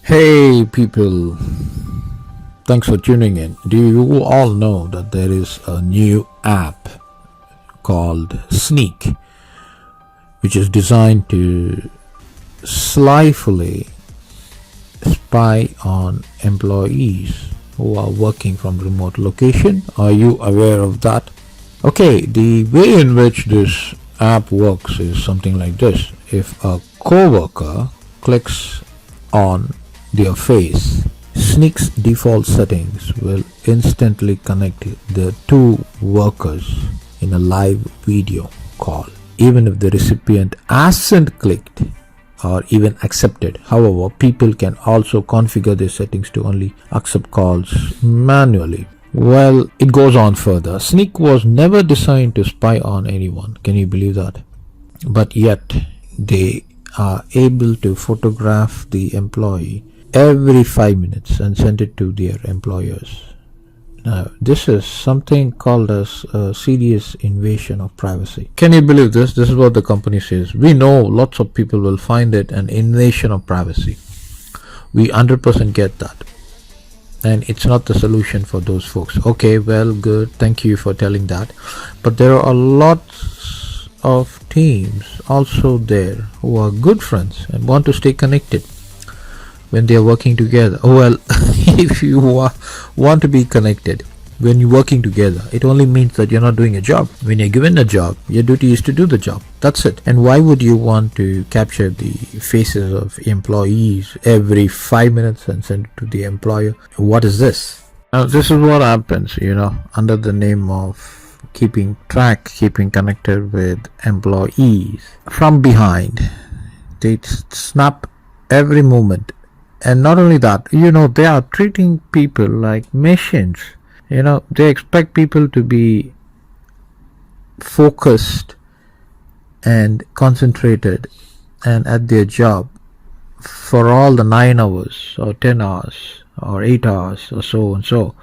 Hey people, thanks for tuning in. Do you all know that there is a new app called Sneak, which is designed to slyfully spy on employees who are working from remote location? Are you aware of that? Okay, the way in which this app works is something like this. If a coworker clicks on their face, Sneak's default settings will instantly connect the two workers in a live video call, even if the recipient hasn't clicked or even accepted. However, people can also configure their settings to only accept calls manually. Well, it goes on further. Sneak was never designed to spy on anyone. Can you believe that? But yet, they are able to photograph the employee every 5 minutes and send it to their employers. Now, this is something called as a serious invasion of privacy. Can you believe this? This is what the company says. We know lots of people will find it an invasion of privacy. We 100% get that. And it's not the solution for those folks. Okay, well, good. Thank you for telling that. But there are lots of teams also there who are good friends and want to stay connected when they are working together. Well, if you want to be connected when you're working together, it only means that you're not doing a job. When you're given a job, your duty is to do the job. That's it. And why would you want to capture the faces of employees every 5 minutes and send it to the employer? What is this? Now, this is what happens, under the name of keeping connected with employees. From behind, they snap every moment. And not only that, they are treating people like machines. They expect people to be focused and concentrated and at their job for all the 9 hours or 10 hours or 8 hours or so and so.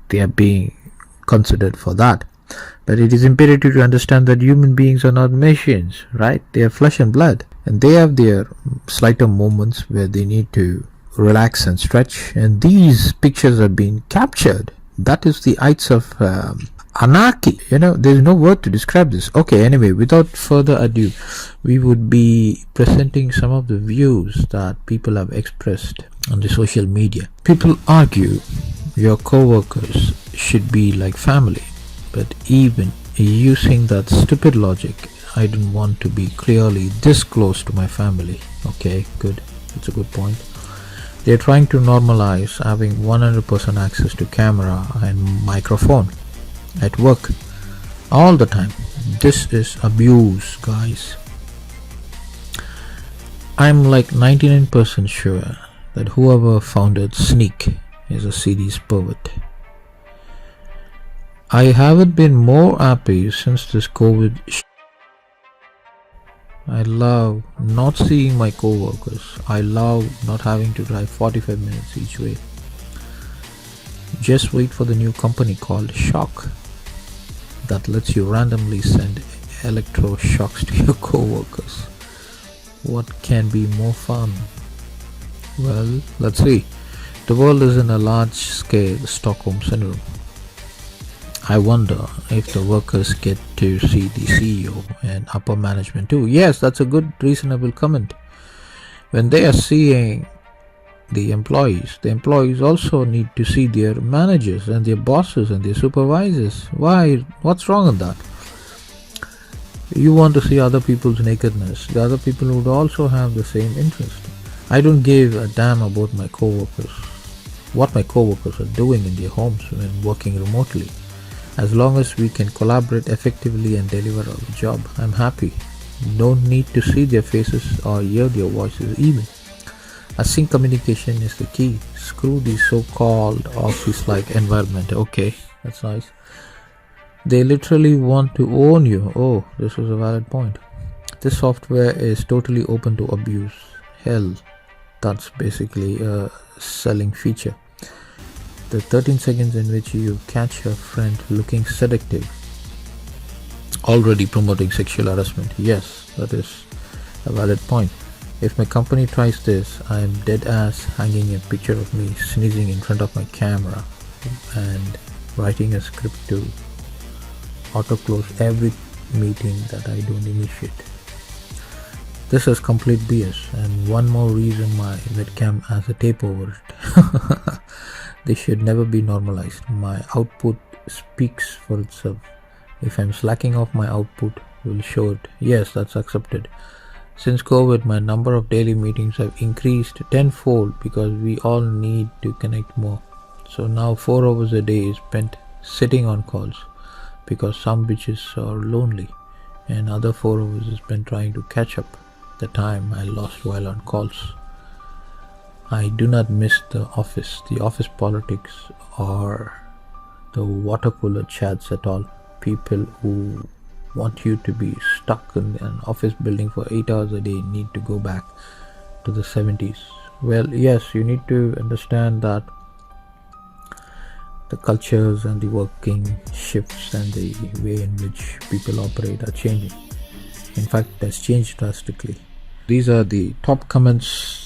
They are being considered for that. But it is imperative to understand that human beings are not machines, right? They are flesh and blood, and they have their slighter moments where they need to relax and stretch, and these pictures are being captured. That is the heights of anarchy. There's no word to describe this. Okay, anyway, without further ado, we would be presenting some of the views that people have expressed on the social media. People argue your co-workers should be like family, but even using that stupid logic, I don't want to be clearly this close to my family. Okay, good. That's a good point. They're trying to normalize having 100% access to camera and microphone at work all the time. This is abuse, guys. I'm like 99% sure that whoever founded Sneak is a serious pervert. I haven't been more happy since this COVID I love not seeing my co-workers. I love not having to drive 45 minutes each way. Just wait for the new company called Shock that lets you randomly send electroshocks to your co-workers. What can be more fun? Well, let's see. The world is in a large-scale Stockholm syndrome. I wonder if the workers get to see the CEO and upper management too. Yes, that's a good, reasonable comment. When they are seeing the employees also need to see their managers and their bosses and their supervisors. Why? What's wrong with that? You want to see other people's nakedness. The other people would also have the same interest. I don't give a damn about my co-workers, what my co-workers are doing in their homes when working remotely. As long as we can collaborate effectively and deliver our job, I'm happy. Don't need to see their faces or hear their voices even. Async communication is the key. Screw the so-called office-like environment. Okay, that's nice. They literally want to own you. Oh, this was a valid point. This software is totally open to abuse. Hell, that's basically a selling feature. The 13 seconds in which you catch your friend looking seductive, already promoting sexual harassment. Yes, that is a valid point. If my company tries this, I'm dead ass hanging a picture of me sneezing in front of my camera and writing a script to auto close every meeting that I don't initiate. This is complete BS, and one more reason my webcam has a tape over it. This should never be normalized. My output speaks for itself. If I'm slacking off, my output will show it. Yes, that's accepted. Since COVID, my number of daily meetings have increased tenfold because we all need to connect more. So now 4 hours a day is spent sitting on calls because some bitches are lonely, and other 4 hours is spent trying to catch up the time I lost while on calls. I do not miss the office politics, or the water cooler chats at all. People who want you to be stuck in an office building for 8 hours a day need to go back to the 70s. Well, yes, you need to understand that the cultures and the working shifts and the way in which people operate are changing. In fact, it has changed drastically. These are the top comments